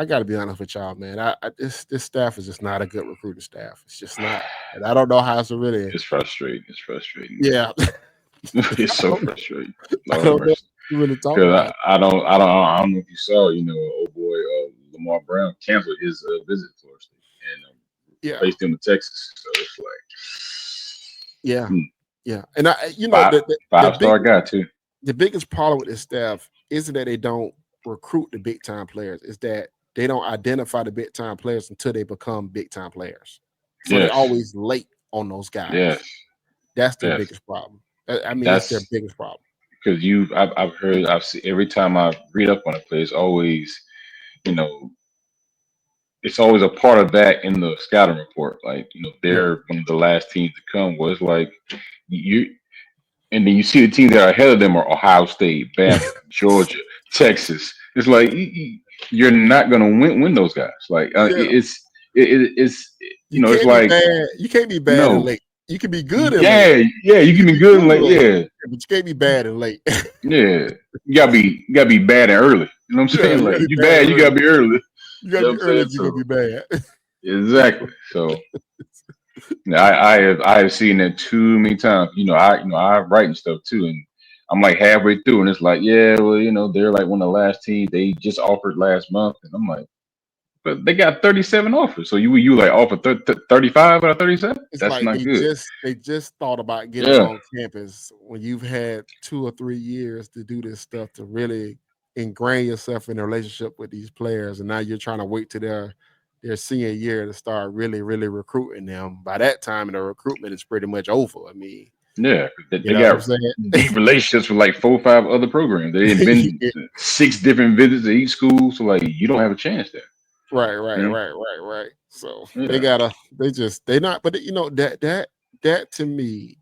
I got to be honest with y'all, man. This staff is just not a good recruiting staff. It's just not, and I don't know how to really. It's frustrating. It's frustrating, man. Yeah, It's I so don't, frustrating. I Lord have don't know mercy. what to really talk Because about. I don't know if you saw, old boy Lamar Brown canceled his visit to Florida State and Yeah, placed him to Texas. So it's like, yeah, yeah. And five the five big star guy too. the biggest problem with this staff isn't that they don't recruit the big time players. Is that they don't identify the big time players until they become big time players. So they Yes, always late on those yes, guys. That's their yes. biggest problem. I mean, it's their That's biggest problem. because I've heard, I've seen every time I read up on a play, it's always, you know, it's always a part of that in the scouting report. Like, Yeah, they're one of the last teams to come. Was like you, and then you see the teams that are ahead of them are Ohio State, Bama, Georgia, Texas. It's like you're not gonna win those guys. Like yeah. it's You it's can't be like bad. You can't be bad and no, late. You can be good and late. yeah, you You can can be be good and good like late, yeah, but you can't be bad and late. yeah. You gotta be bad and early. You know what I'm Yeah, saying? you Like gotta be you bad bad, you gotta early. be early. You You gotta know what be I'm early saying? if you're gonna So be bad. exactly. So I have seen that too many times. I write and stuff too, and I'm like halfway through, and it's like, yeah, well, they're like one of the last teams they just offered last month, and I'm like, but they got 37 offers, so you like offer 35 out of 37? It's That's like not good. they just thought about getting Yeah, on campus when you've had 2 or 3 years to do this stuff to really ingrain yourself in a relationship with these players, and now you're trying to wait to their senior year to start really, really recruiting them. By that time, the recruitment is pretty much over. I mean, yeah. They you know what I'm got saying? deep relationships with like 4 or 5 other programs. They've been Yeah. 6 different visits to each school, so like you don't have a chance there. Right, You right, know? right, right, right. So Yeah, they not, but that to me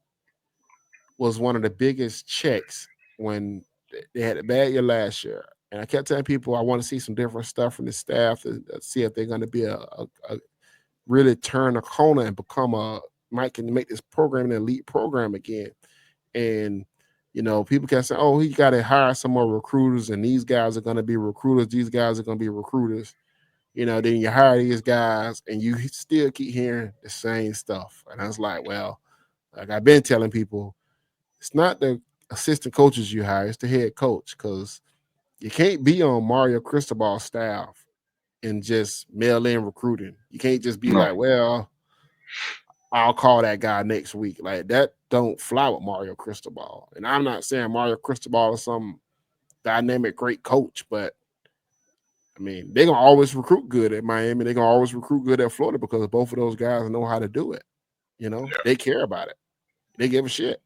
was one of the biggest checks when they had a bad year last year. And I kept telling people I want to see some different stuff from the staff and see if they're going to be a really turn a corner and become Mike can make this program an elite program again. And people kept saying, "Oh, he got to hire some more recruiters, and these guys are going to be recruiters. These guys are going to be recruiters." Then you hire these guys, and you still keep hearing the same stuff. And I was like, like I've been telling people, it's not the assistant coaches you hire, it's the head coach, because you can't be on Mario Cristobal's staff and just mail in recruiting. You can't just be no, like, well, I'll call that guy next week. Like that don't fly with Mario Cristobal. And I'm not saying Mario Cristobal is some dynamic great coach, but I mean, they're gonna always recruit good at Miami. They're gonna always recruit good at Florida because both of those guys know how to do it. They care about it. They give a shit.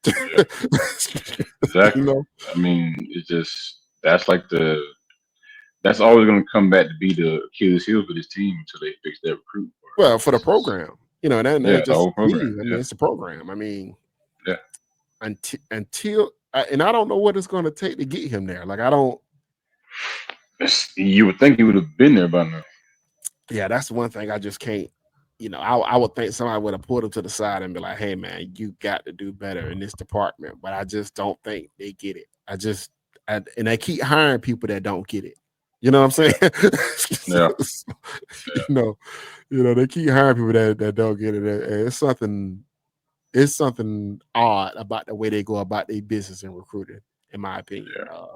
yeah, you exactly. know, I mean, it's just that's always going to come back to be the Achilles heel for this team until they fix their recruit part. well, for the This is program, and that yeah, ain't the just whole program. me. I mean, Yeah, it's the program. I mean, yeah. and I don't know what it's going to take to get him there. Like I don't. You would think he would have been there by now. Yeah, that's one thing I just can't. I would think somebody would have pulled him to the side and be like, "Hey, man, you got to do better in this department." But I just don't think they get it. And they keep hiring people that don't get it. You know what I'm Yeah, saying? yeah, you yeah, know, they keep hiring people that don't get it. And it's something odd about the way they go about their business and recruiting, in my opinion. yeah.